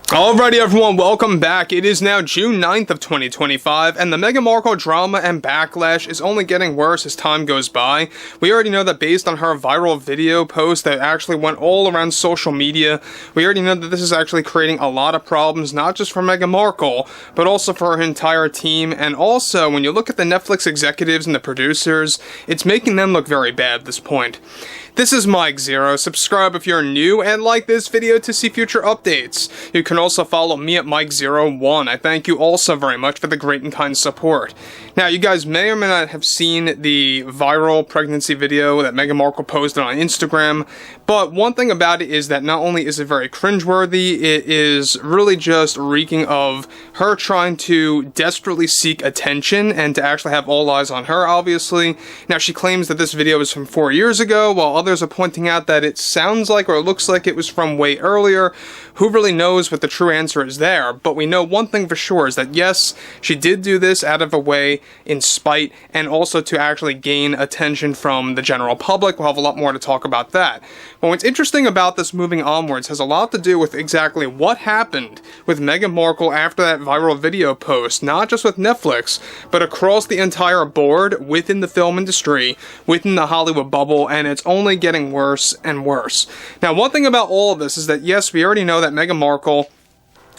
Alrighty everyone, welcome back. It is now June 9th of 2025, and the Meghan Markle drama and backlash is only getting worse as time goes by. We already know that based on her viral video post that actually went all around social media, we already know that this is actually creating a lot of problems, not just for Meghan Markle, but also for her entire team, and also, when you look at the Netflix executives and the producers, it's making them look very bad at this point. This is Mike Zero. Subscribe if you're new and like this video to see future updates. You can also follow me at Mike01. I thank you also very much for the great and kind support. Now, you guys may or may not have seen the viral pregnancy video that Meghan Markle posted on Instagram, but one thing about it is that not only is it very cringeworthy, it is really just reeking of her trying to desperately seek attention and to actually have all eyes on her, obviously. Now, she claims that this video is from 4 years ago, while others are pointing out that it sounds like or it looks like it was from way earlier. Who really knows what the true answer is there? But we know one thing for sure is that yes, she did do this out of a way in spite and also to actually gain attention from the general public. We'll have a lot more to talk about that. But what's interesting about this moving onwards has a lot to do with exactly what happened with Meghan Markle after that viral video post, not just with Netflix, but across the entire board within the film industry, within the Hollywood bubble, and it's only getting worse and worse. Now, one thing about all of this is that yes, we already know that Meghan Markle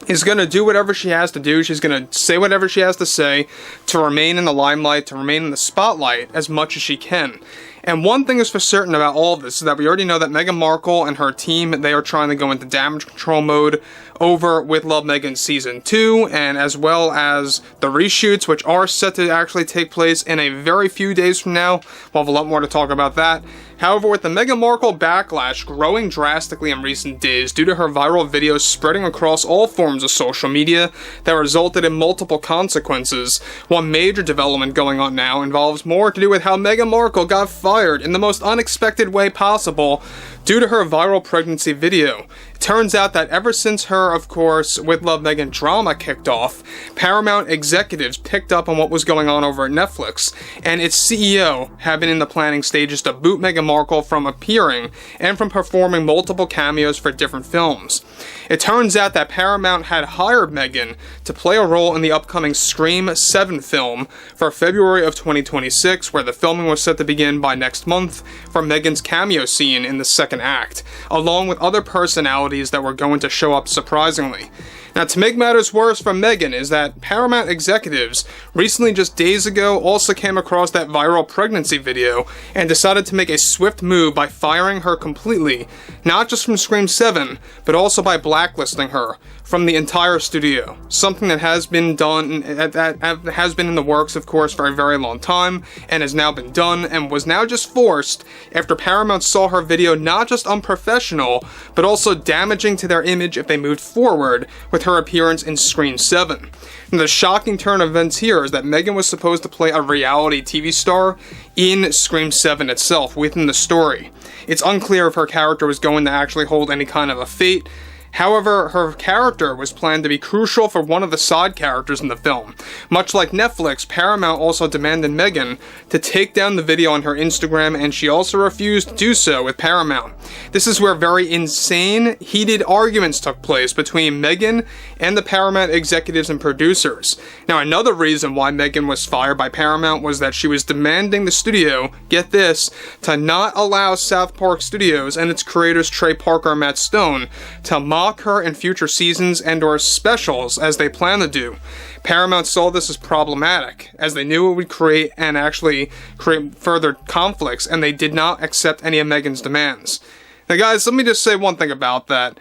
is going to do whatever she has to do. She's going to say whatever she has to say to remain in the limelight, to remain in the spotlight as much as she can. And one thing is for certain about all of this is that we already know that Meghan Markle and her team, they are trying to go into damage control mode over with Love Meghan Season 2, and as well as the reshoots, which are set to actually take place in a very few days from now. We'll have a lot more to talk about that. However, with the Meghan Markle backlash growing drastically in recent days due to her viral videos spreading across all forms of social media that resulted in multiple consequences, one major development going on now involves more to do with how Meghan Markle got fired in the most unexpected way possible due to her viral pregnancy video. It turns out that ever since her, of course, With Love Meghan drama kicked off, Paramount executives picked up on what was going on over at Netflix, and its CEO had been in the planning stages to boot Meghan Markle from appearing and from performing multiple cameos for different films. It turns out that Paramount had hired Meghan to play a role in the upcoming Scream 7 film for February of 2026, where the filming was set to begin by next month for Meghan's cameo scene in the second act, along with other personalities that were going to show up surprisingly. Now, to make matters worse for Meghan is that Paramount executives recently, just days ago, also came across that viral pregnancy video and decided to make a swift move by firing her completely, not just from Scream 7, but also by blacklisting her from the entire studio. Something that has been done, that has been in the works, of course, for a very long time, and has now been done, and was now just forced after Paramount saw her video not just unprofessional, but also damaging to their image if they moved forward with her appearance in Scream 7. And the shocking turn of events here is that Meghan was supposed to play a reality TV star in Scream 7 itself, within the story. It's unclear if her character was going to actually hold any kind of a fate. However, her character was planned to be crucial for one of the side characters in the film. Much like Netflix, Paramount also demanded Meghan to take down the video on her Instagram, and she also refused to do so with Paramount. This is where very insane, heated arguments took place between Meghan and the Paramount executives and producers. Now, another reason why Meghan was fired by Paramount was that she was demanding the studio, get this, to not allow South Park Studios and its creators Trey Parker and Matt Stone to mock her in future seasons and or specials as they plan to do. Paramount saw this as problematic, as they knew it would create further conflicts, and they did not accept any of Meghan's demands. Now guys, let me just say one thing about that.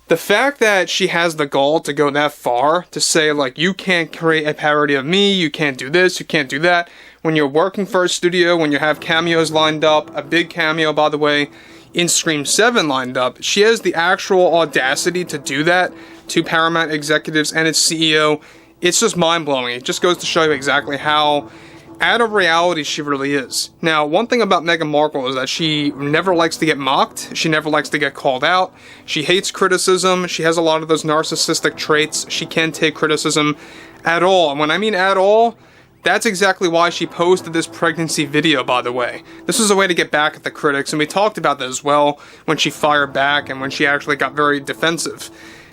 The fact that she has the gall to go that far, to say like, you can't create a parody of me, you can't do this, you can't do that, when you're working for a studio, when you have cameos lined up, a big cameo by the way, in Scream 7 lined up, she has the actual audacity to do that to Paramount executives and its CEO. It's just mind-blowing. It just goes to show you exactly how out of reality she really is. Now, one thing about Meghan Markle is that she never likes to get mocked. She never likes to get called out. She hates criticism. She has a lot of those narcissistic traits. She can't take criticism at all. And when I mean at all, that's exactly why she posted this pregnancy video, by the way. This was a way to get back at the critics, and we talked about that as well when she fired back and when she actually got very defensive.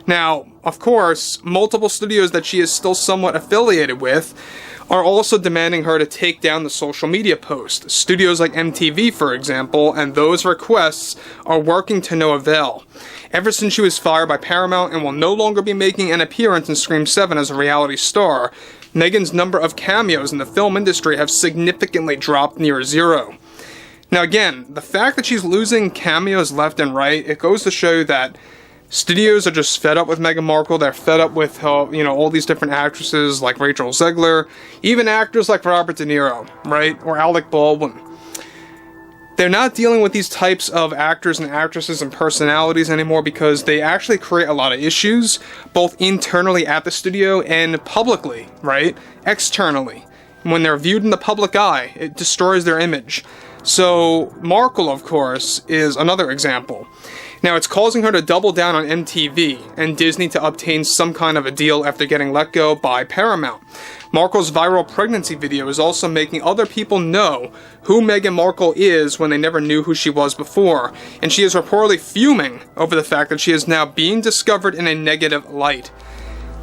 Now, of course, multiple studios that she is still somewhat affiliated with are also demanding her to take down the social media post. Studios like MTV, for example, and those requests are working to no avail. Ever since she was fired by Paramount and will no longer be making an appearance in Scream 7 as a reality star, Meghan's number of cameos in the film industry have significantly dropped near zero. Now again, the fact that she's losing cameos left and right, it goes to show that studios are just fed up with Meghan Markle. They're fed up with all these different actresses like Rachel Zegler, even actors like Robert De Niro, right? Or Alec Baldwin. They're not dealing with these types of actors and actresses and personalities anymore because they actually create a lot of issues, both internally at the studio and publicly, right? Externally. When they're viewed in the public eye, it destroys their image. So, Markle, of course, is another example. Now, it's causing her to double down on MTV and Disney to obtain some kind of a deal after getting let go by Paramount. Markle's viral pregnancy video is also making other people know who Meghan Markle is when they never knew who she was before, and she is reportedly fuming over the fact that she is now being discovered in a negative light.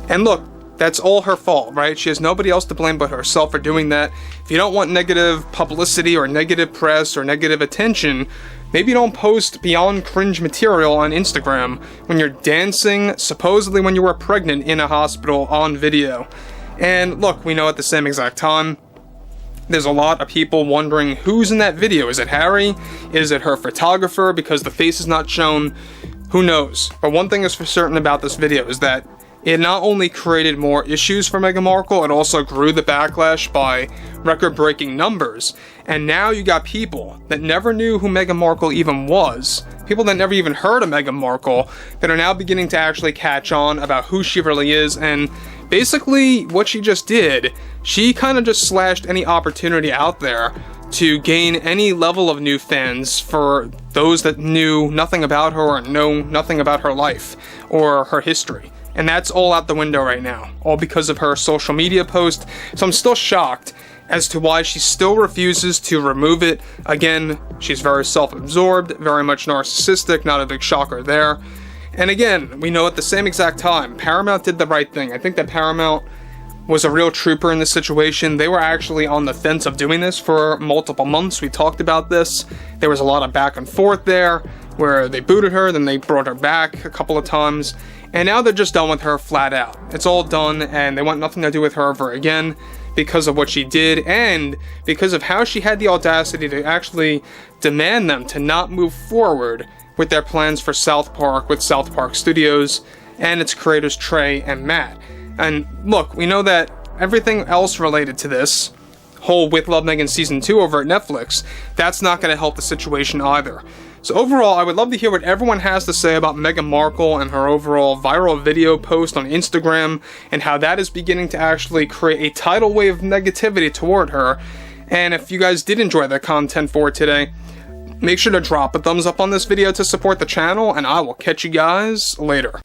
And look, that's all her fault, right? She has nobody else to blame but herself for doing that. If you don't want negative publicity or negative press or negative attention, maybe don't post beyond cringe material on Instagram when you're dancing, supposedly when you were pregnant in a hospital on video. And look, we know at the same exact time, there's a lot of people wondering who's in that video. Is it Harry? Is it her photographer? Because the face is not shown. Who knows? But one thing is for certain about this video is that it not only created more issues for Meghan Markle, it also grew the backlash by record-breaking numbers. And now you got people that never knew who Meghan Markle even was, people that never even heard of Meghan Markle, that are now beginning to actually catch on about who she really is. And basically, what she just did, she kind of just slashed any opportunity out there to gain any level of new fans for those that knew nothing about her or know nothing about her life or her history. And that's all out the window right now, all because of her social media post. So I'm still shocked as to why she still refuses to remove it. Again, she's very self-absorbed, very much narcissistic, not a big shocker there. And again, we know at the same exact time, Paramount did the right thing. I think that Paramount was a real trooper in this situation. They were actually on the fence of doing this for multiple months. We talked about this. There was a lot of back and forth there, where they booted her, then they brought her back a couple of times. And now they're just done with her flat out. It's all done, and they want nothing to do with her ever again because of what she did and because of how she had the audacity to actually demand them to not move forward with their plans for South Park with South Park Studios and its creators Trey and Matt. And look, we know that everything else related to this whole With Love Meghan Season 2 over at Netflix, that's not going to help the situation either. So overall, I would love to hear what everyone has to say about Meghan Markle and her overall viral video post on Instagram and how that is beginning to actually create a tidal wave of negativity toward her. And if you guys did enjoy the content for today, make sure to drop a thumbs up on this video to support the channel, and I will catch you guys later.